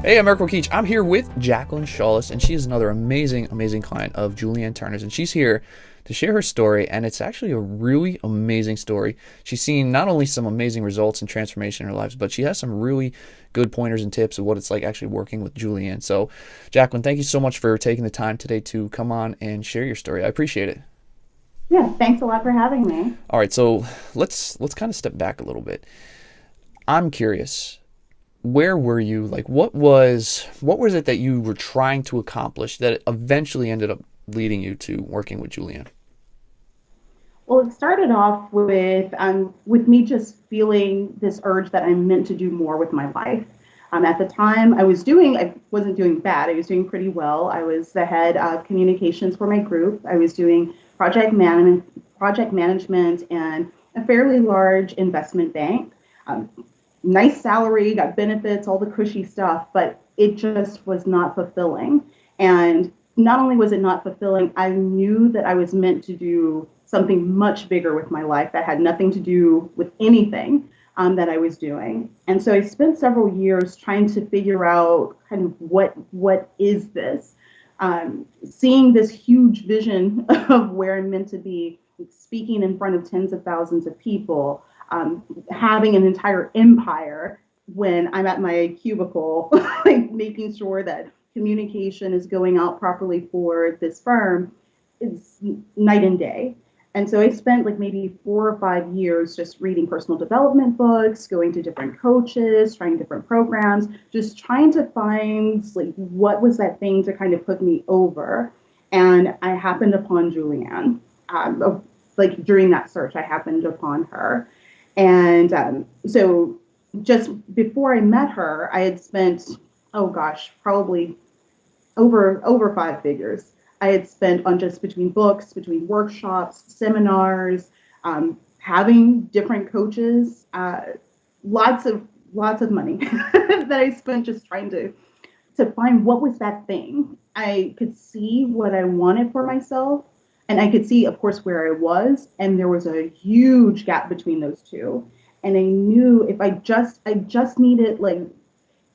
Hey, I'm Eric Keach. I'm here with Jacqueline Shaullis, and she is another amazing, amazing client of Julian Turner's, and she's here to share her story, and it's actually a really amazing story. She's seen not only some amazing results and transformation in her lives, but she has some really good pointers and tips of what it's like actually working with Julian. So, Jacqueline, thank you so much for taking the time today to come on and share your story. I appreciate it. Yeah, thanks a lot for having me. All right, so let's kind of step back a little bit. I'm curious. Where were you? Like, what was it that you were trying to accomplish that eventually ended up leading you to working with Julian? Well, it started off with me just feeling this urge that I'm meant to do more with my life. At the time, I wasn't doing bad. I was doing pretty well. I was the head of communications for my group. I was doing project management, and a fairly large investment bank. Um, Nice salary, got benefits, all the cushy stuff, but it just was not fulfilling. And not only was it not fulfilling, I knew that I was meant to do something much bigger with my life that had nothing to do with anything that I was doing. And so I spent several years trying to figure out kind of what is this? Seeing this huge vision of where I'm meant to be, speaking in front of tens of thousands of people, having an entire empire when I'm at my cubicle, like making sure that communication is going out properly for this firm is night and day. And so I spent like maybe 4 or 5 years just reading personal development books, going to different coaches, trying different programs, just trying to find like what was that thing to kind of put me over. And I happened upon Julianne. Like during that search, I happened upon her. And so just before I met her, I had spent, oh gosh, probably over 5 figures. I had spent on just between books, between workshops, seminars, having different coaches, lots of money that I spent just trying to find what was that thing. I could see what I wanted for myself, and I could see, of course, where I was, and there was a huge gap between those two. And I knew if I just needed, like,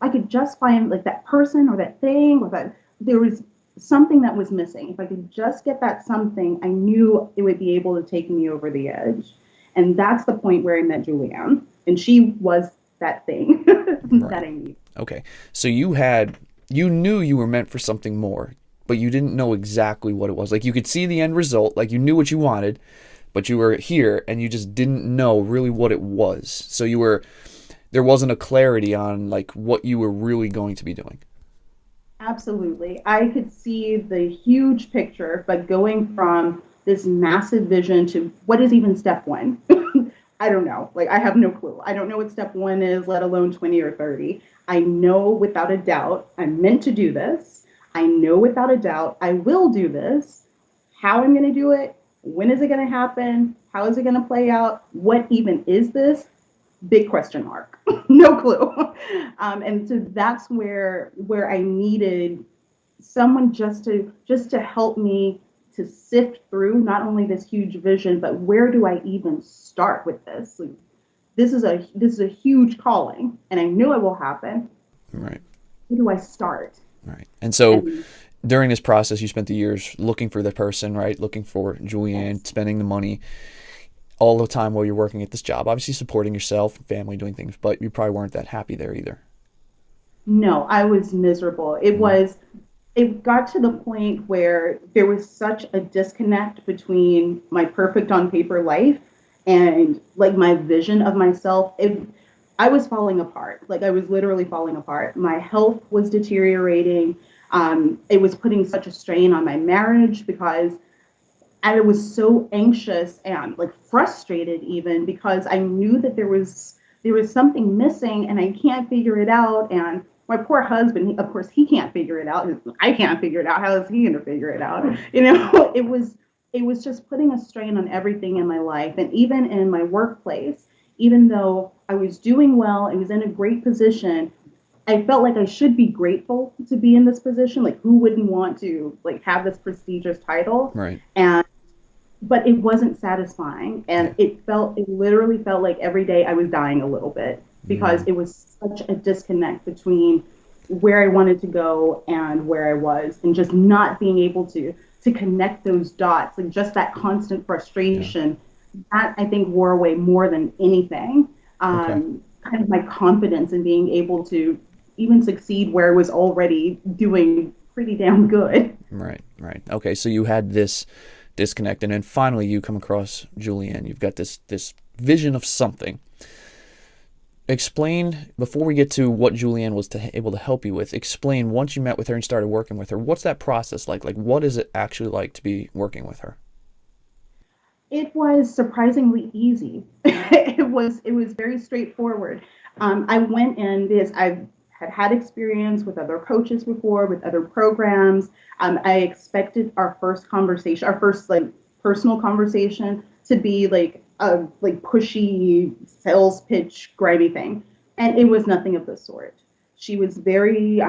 I could just find like that person or that thing or that there was something that was missing. If I could just get that something, I knew it would be able to take me over the edge. And that's the point where I met Julianne, and she was that thing that Right. I needed. Okay. So you knew you were meant for something more, but you didn't know exactly what it was. Like you could see the end result, like you knew what you wanted, but you were here and you just didn't know really what it was. So there wasn't a clarity on like what you were really going to be doing. Absolutely. I could see the huge picture, but going from this massive vision to what is even step one? I don't know. Like, I have no clue. I don't know what step one is, let alone 20 or 30. I know without a doubt I'm meant to do this. I know without a doubt I will do this. How I'm going to do it, when is it going to happen, how is it going to play out, what even is this? Big question mark. No clue. And so that's where I needed someone just to help me to sift through not only this huge vision, but where do I even start with this? Like, this is a huge calling, and I know it will happen. Right. Where do I start? Right. And so And during this process, you spent the years looking for the person, right? Looking for Julianne, yes, spending the money all the time while you're working at this job, obviously supporting yourself, family, doing things, but you probably weren't that happy there either. no, I was miserable. It Mm-hmm. was it got to the point where there was such a disconnect between my perfect on paper life and like my vision of myself. I was falling apart. Like I was literally falling apart. My health was deteriorating. It was putting such a strain on my marriage because I was so anxious and like frustrated even because I knew that there was something missing and I can't figure it out. And my poor husband, of course, he can't figure it out. I can't figure it out. How is he going to figure it out? It was just putting a strain on everything in my life and even in my workplace. Even though I was doing well, I was in a great position. I felt like I should be grateful to be in this position. Like who wouldn't want to like have this prestigious title? Right. And but it wasn't satisfying, Yeah. and it literally felt like every day I was dying a little bit because Mm. it was such a disconnect between where I wanted to go and where I was, and just not being able to connect those dots, and just that constant Yeah. frustration, that I think wore away more than anything. Okay. Kind of my confidence in being able to even succeed where I was already doing pretty damn good. Right. Right. Okay. So you had this disconnect, and then finally you come across Julian. You've got this vision of something. Explain, before we get to what Julianne was able to help you with, explain, once you met with her and started working with her, what's that process like? Like, what is it actually like to be working with her? It was surprisingly easy. It was very straightforward. I went in because I had had experience with other coaches before, with other programs. I expected our first conversation, our first like personal conversation, to be like a like pushy sales pitch, grimy thing, and it was nothing of the sort. She was very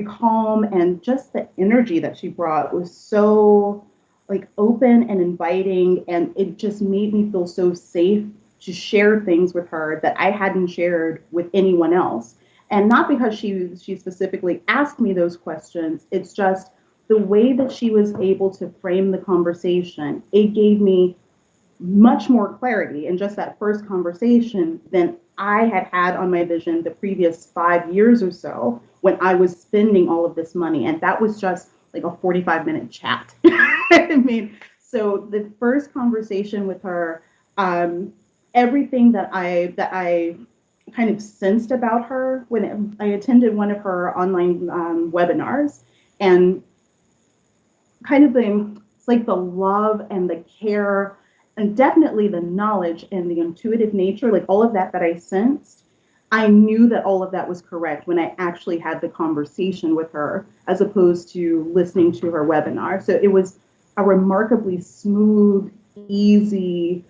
calm, and just the energy that she brought was so like open and inviting, and it just made me feel so safe to share things with her that I hadn't shared with anyone else. And not because she specifically asked me those questions, it's just the way that she was able to frame the conversation. It gave me much more clarity in just that first conversation than I had had on my vision the previous 5 years or so, when I was spending all of this money. And that was just like a 45-minute chat. I mean, so the first conversation with her, everything that I kind of sensed about her when I attended one of her online webinars, and kind of it's like the love and the care, and definitely the knowledge and the intuitive nature, like all of that I sensed. I knew that all of that was correct when I actually had the conversation with her, as opposed to listening to her webinar. So it was a remarkably smooth, easy,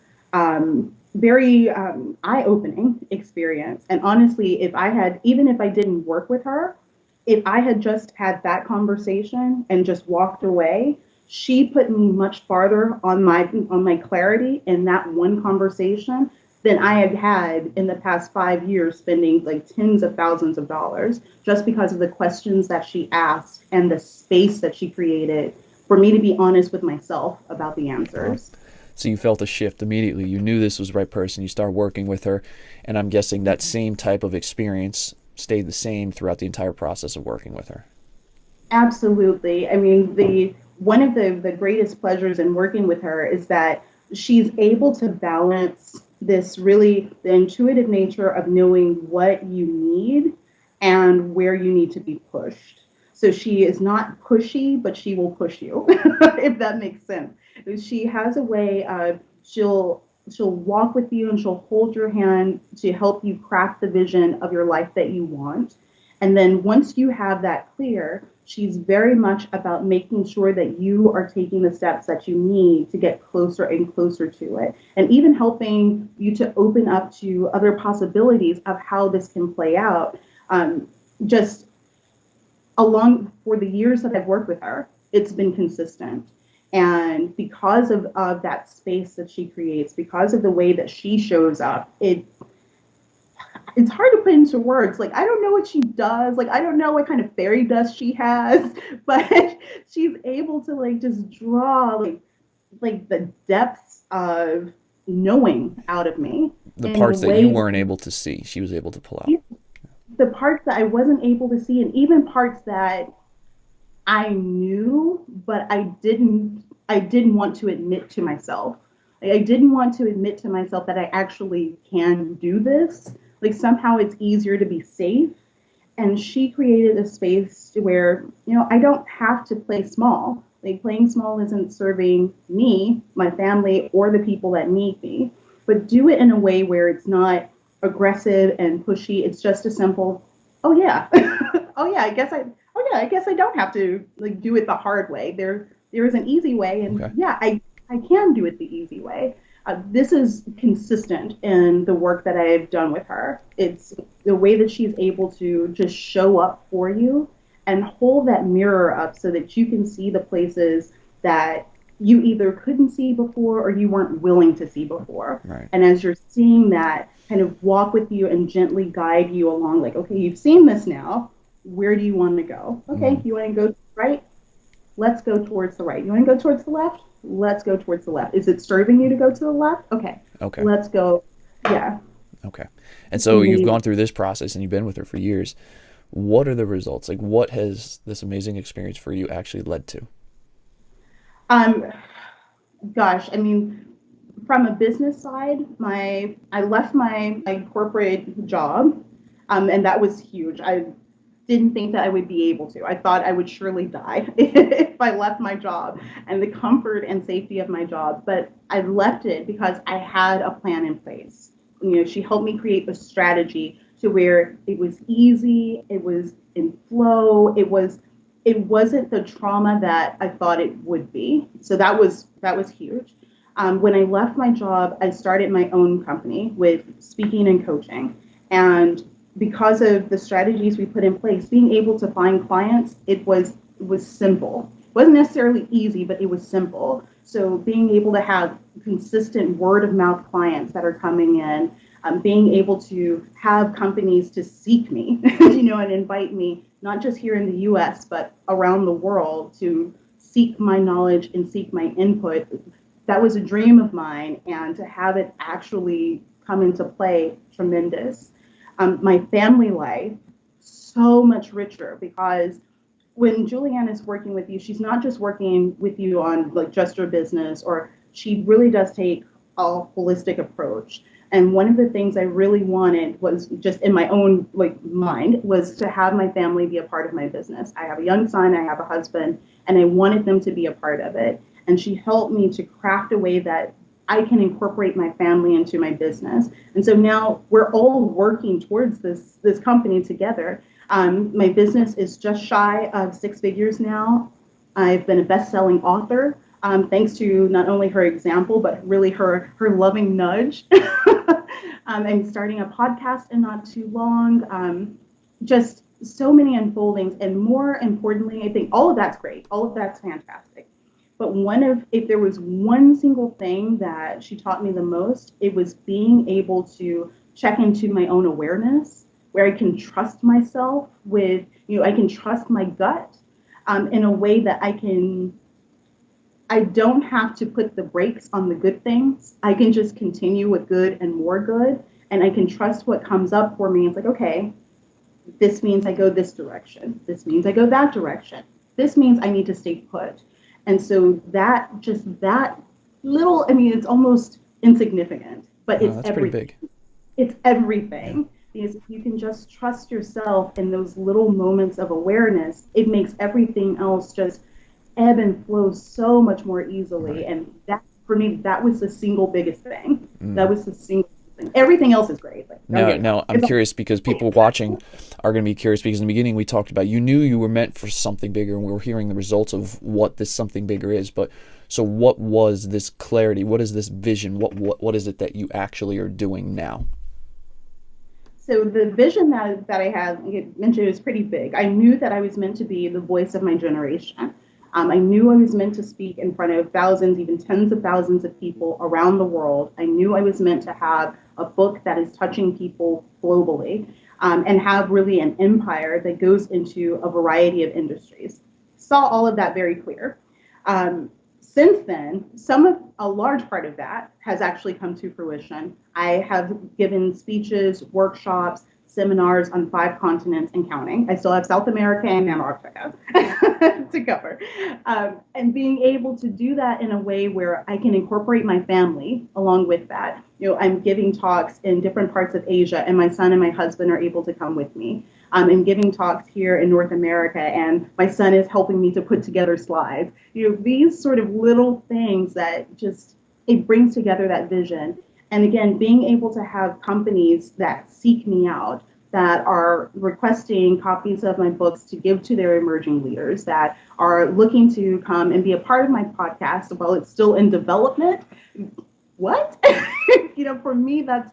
very eye-opening experience. And honestly, even if I didn't work with her, if I had just had that conversation and just walked away, she put me much farther on my clarity in that one conversation than I had had in the past 5 years, spending like tens of thousands of dollars, just because of the questions that she asked and the space that she created for me to be honest with myself about the Wow. answers. So you felt a shift immediately. You knew this was the right person. You started working with her, and I'm guessing that same type of experience stayed the same throughout the entire process of working with her. Absolutely. I mean, the one of the greatest pleasures in working with her is that she's able to balance this really the intuitive nature of knowing what you need and where you need to be pushed. So she is not pushy, but she will push you, if that makes sense. She has a way of she'll walk with you, and she'll hold your hand to help you craft the vision of your life that you want. And then once you have that clear, she's very much about making sure that you are taking the steps that you need to get closer and closer to it. And even helping you to open up to other possibilities of how this can play out. Just along for the years that I've worked with her, it's been consistent. And because of that space that she creates, because of the way that she shows up, it's hard to put into words. Like, I don't know what she does. Like, I don't know what kind of fairy dust she has, but she's able to like just draw like the depths of knowing out of me The in the parts that you way weren't able to see, she was able to pull out. the parts that I wasn't able to see, and even parts that I knew, but I didn't want to admit to myself. Like, I didn't want to admit to myself that I actually can do this. Like, somehow it's easier to be safe. And she created a space where, I don't have to play small. Like, playing small isn't serving me, my family, or the people that need me. But do it in a way where it's not aggressive and pushy. It's just a simple, oh yeah, oh yeah, I guess I don't have to like do it the hard way. There is an easy way, and Okay. yeah, I can do it the easy way. This is consistent in the work that I've done with her. It's the way that she's able to just show up for you and hold that mirror up so that you can see the places that you either couldn't see before or you weren't willing to see before. Right. And as you're seeing that, kind of walk with you and gently guide you along, like, okay, you've seen this now. Where do you want to go? Okay, Mm, you want to go right? Let's go towards the right. You want to go towards the left? Let's go towards the left. Is it serving you to go to the left? Okay, okay. let's go. Yeah, Okay. And it's so you've amazing. gone through this process and you've been with her for years. What are the results? Like, what has this amazing experience for you actually led to? Um, Gosh, I mean, from a business side, my I left my corporate job, and that was huge. I didn't think that I would be able to. I thought I would surely die if I left my job and the comfort and safety of my job. But I left it because I had a plan in place. You know, she helped me create a strategy to where it was easy, it was in flow, it wasn't the trauma that I thought it would be. So that was huge. When I left my job, I started my own company with speaking and coaching. And because of the strategies we put in place, being able to find clients, it was simple. It wasn't necessarily easy, but it was simple. So being able to have consistent word of mouth clients that are coming in, being able to have companies to seek me, and invite me, not just here in the U.S. but around the world to seek my knowledge and seek my input. That was a dream of mine, and to have it actually come into play, tremendous. My family life, so much richer, because when Julianne is working with you, she's not just working with you on like just your business, or she really does take a holistic approach. And one of the things I really wanted was, just in my own like mind, was to have my family be a part of my business. I have a young son, I have a husband, and I wanted them to be a part of it. And she helped me to craft a way that I can incorporate my family into my business. And so now we're all working towards this company together. My business is just shy of 6 figures now. I've been a best-selling author, thanks to not only her example, but really her loving nudge. I'm starting a podcast in not too long. Just so many unfoldings, and more importantly, I think all of that's great. All of that's fantastic. But if there was one single thing that she taught me the most, it was being able to check into my own awareness, where I can trust myself I can trust my gut, in a way that I don't have to put the brakes on the good things. I can just continue with good and more good, and I can trust what comes up for me. It's like, okay, this means I go this direction. This means I go that direction. This means I need to stay put. And so that little, I mean, it's almost insignificant, but Oh, it's that's pretty everything. big. It's Yeah. everything. Because if you can just trust yourself in those little moments of awareness, it makes everything else just ebb and flow so much more easily. Right. And that, for me, that was the single biggest thing. That Mm. was the single thing. Everything else is great. Like, don't Now, get me wrong. now I'm curious because people watching are going to be curious because in the beginning we talked about you knew you were meant for something bigger and we were hearing the results of what this something bigger is. But so what was this clarity? What is this vision? What is it that you actually are doing now? So the vision that I had, you mentioned, is pretty big. I knew that I was meant to be the voice of my generation. I knew I was meant to speak in front of thousands, even tens of thousands of people around the world. I knew I was meant to have a book that is touching people globally, and have really an empire that goes into a variety of industries. Saw all of that very clear. Since then, a large part of that has actually come to fruition. I have given speeches, workshops, seminars on 5 continents and counting. I still have South America and Antarctica to cover. And being able to do that in a way where I can incorporate my family along with that. I'm giving talks in different parts of Asia, and my son and my husband are able to come with me. I'm giving talks here in North America, and my son is helping me to put together slides. These sort of little things that just, it brings together that vision. And again, being able to have companies that seek me out, that are requesting copies of my books to give to their emerging leaders, that are looking to come and be a part of my podcast while it's still in development. What? For me, it's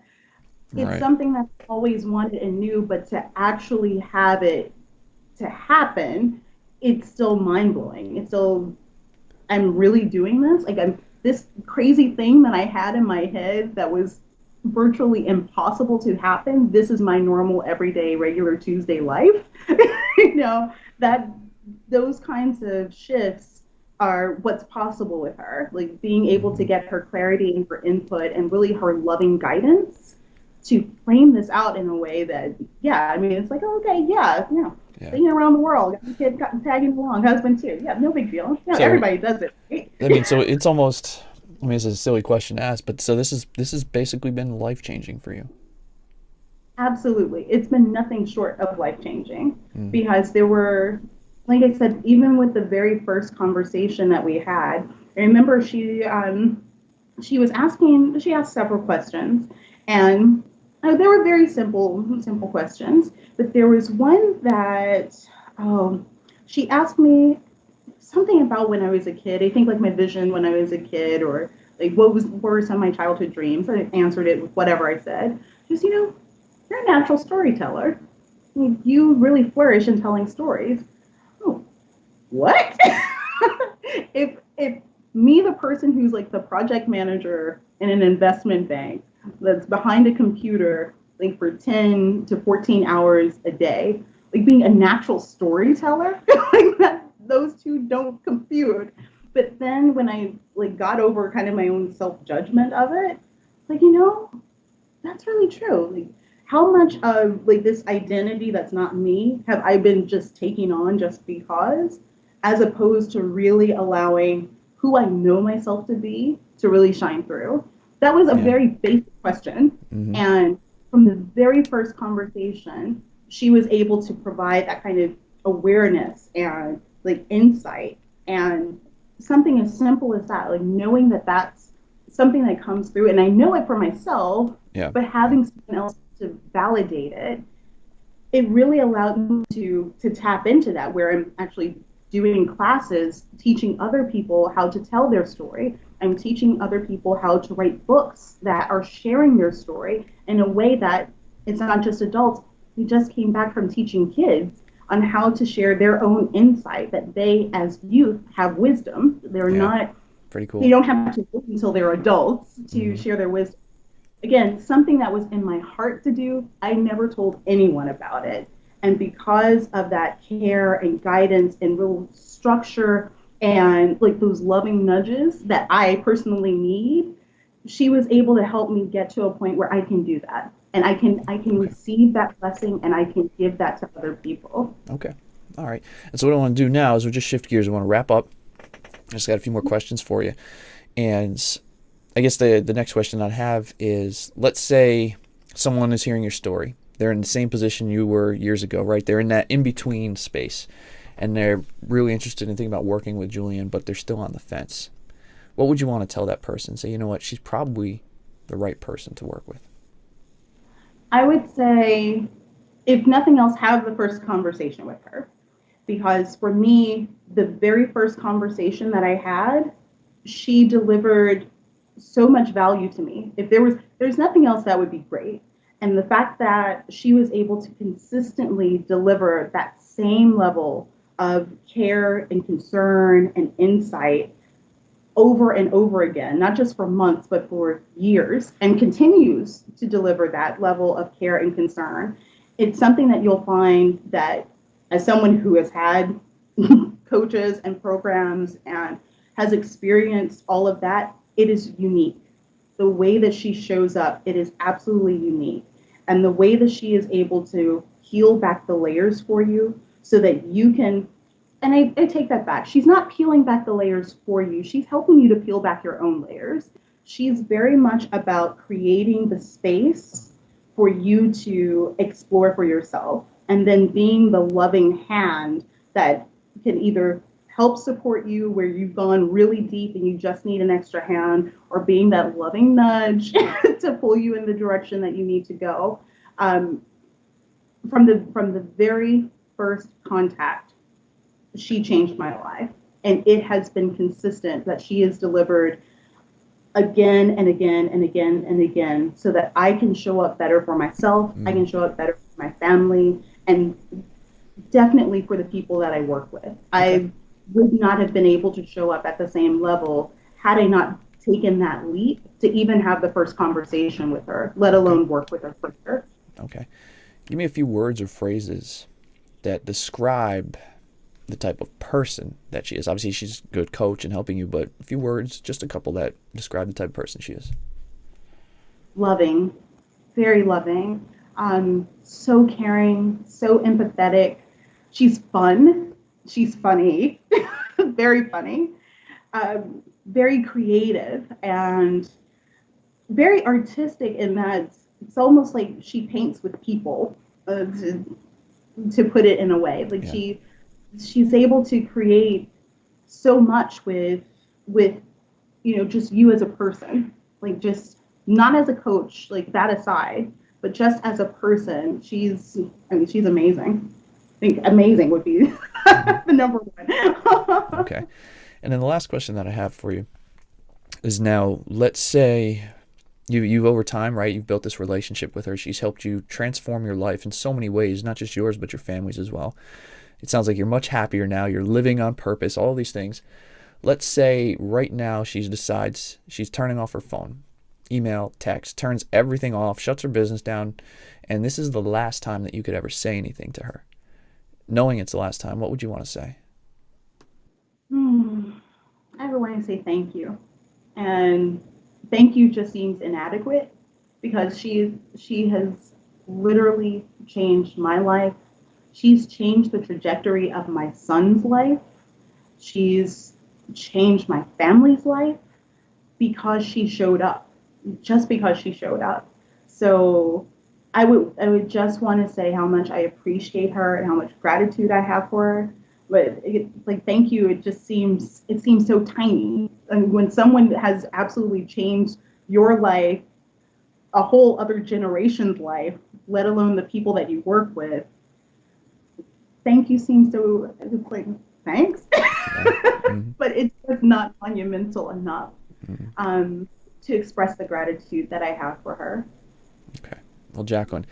Right. something that I always wanted and knew, but to actually have it to happen, it's still mind blowing. It's still, I'm really doing this. Like, I'm this crazy thing that I had in my head that was virtually impossible to happen. This is my normal, everyday, regular Tuesday life. You know, that those kinds of shifts are what's possible with her. Like being able to Hmm. get her clarity and her input and really her loving guidance to frame this out in a way that, yeah, I mean, it's like, oh, okay, yeah, you know, Yeah. singing around the world, got the kid got tagging along, husband too. Yeah, no big deal. You know, So everybody does it, right? I mean, so it's almost. I mean, it's a silly question to ask, but so this has basically been life changing for you. Absolutely. It's been nothing short of life changing Mm. because there were, like I said, even with the very first conversation that we had, I remember she was asking, she asked several questions, and they were very simple questions, but there was one that she asked me something about when I was a kid. I think like my vision when I was a kid, or like what were some of my childhood dreams. I answered it with whatever I said. Just, you know, you're a natural storyteller. You really flourish in telling stories. Oh, what? If me, the person who's like the project manager in an investment bank that's behind a computer like for 10 to 14 hours a day, like being a natural storyteller, like that, those two don't compute. But then when I like got over kind of my own self judgment of it, like, you know, that's really true. Like, how much of like this identity that's not me have I been just taking on just because, as opposed to really allowing who I know myself to be to really shine through? That was a Yeah. very basic question. Hmm. And from the very first conversation, she was able to provide that kind of awareness and like insight and something as simple as that, like knowing that that's something that comes through, and I know it for myself, Yeah. but Yeah. having someone else to validate it, it really allowed me to tap into that where I'm actually doing classes teaching other people how to tell their story. I'm teaching other people how to write books that are sharing their story in a way that it's not just adults. We just came back from teaching kids on how to share their own insight, that they as youth have wisdom. They're Yeah. not, Pretty you cool. don't have to wait until they're adults to Hmm. share their wisdom. Again, something that was in my heart to do, I never told anyone about it. And because of that care and guidance and real structure and like those loving nudges that I personally need, she was able to help me get to a point where I can do that. And I can Okay. receive that blessing and I can give that to other people. Okay. All right. And so what I want to do now is we'll just shift gears. I want to wrap up. I just got a few more questions for you. And I guess the next question I'd have is, let's say someone is hearing your story. They're in the same position you were years ago, right? They're in that in between space, and they're really interested in thinking about working with Julian, but they're still on the fence. What would you want to tell that person? Say, you know what, she's probably the right person to work with. I would say, if nothing else, have the first conversation with her. Because for me, the very first conversation that I had, she delivered so much value to me. If there's nothing else, that would be great. And the fact that she was able to consistently deliver that same level of care and concern and insight over and over again, not just for months, but for years, and continues to deliver that level of care and concern. It's something that you'll find that, as someone who has had coaches and programs and has experienced all of that, it is unique. The way that she shows up, it is absolutely unique. And the way that she is able to peel back the layers for you so that you can, and I take that back. She's not peeling back the layers for you. She's helping you to peel back your own layers. She's very much about creating the space for you to explore for yourself, and then being the loving hand that can either help support you where you've gone really deep and you just need an extra hand, or being that loving nudge to pull you in the direction that you need to go. Um, from the very first contact, she changed my life. And it has been consistent that she has delivered again and again and again and again so that I can show up better for myself, I Mm, can show up better for my family, and definitely for the people that I work with. okay. I would not have been able to show up at the same level had I not taken that leap to even have the first conversation with her, let Okay. alone work with her further. Okay. Give me a few words or phrases that describe the type of person that she is. Obviously, she's a good coach and helping you, but a few words, just a couple that describe the type of person she is. Loving, very loving, so caring, so empathetic. She's fun. She's funny, very funny, very creative, and very artistic in that it's almost like she paints with people, to put it in a way. Like Yeah. she's able to create so much with just you as a person, like just not as a coach, like that aside, but just as a person. She's amazing. I think amazing would be Hmm. the number one. Okay. And then the last question that I have for you is, now let's say you've over time, right? You've built this relationship with her. She's helped you transform your life in so many ways, not just yours, but your family's as well. It sounds like you're much happier now. You're living on purpose, all these things. Let's say right now she decides she's turning off her phone, email, text, turns everything off, shuts her business down, and this is the last time that you could ever say anything to her. Knowing it's the last time, what would you want to say? Hmm. I would want to say thank you, and thank you just seems inadequate because she has literally changed my life. She's changed the trajectory of my son's life. She's changed my family's life because she showed up, just because she showed up. So I would just want to say how much I appreciate her and how much gratitude I have for her. But like thank you, it seems so tiny. And when someone has absolutely changed your life, a whole other generation's life, let alone the people that you work with, thank you seems so, it's like thanks. Yeah. Mm-hmm. But it's just not monumental enough, Mm-hmm. um, to express the gratitude that I have for her. Okay. Well, Jacqueline,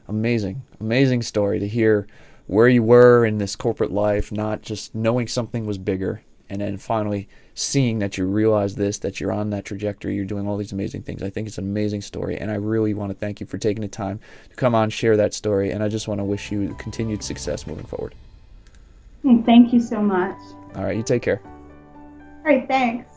amazing, amazing story to hear where you were in this corporate life, not just knowing something was bigger, and then finally seeing that you realize this, that you're on that trajectory, you're doing all these amazing things. I think it's an amazing story, and I really want to thank you for taking the time to come on, share that story, and I just want to wish you continued success moving forward. Thank you so much. All right, you take care. All right, thanks.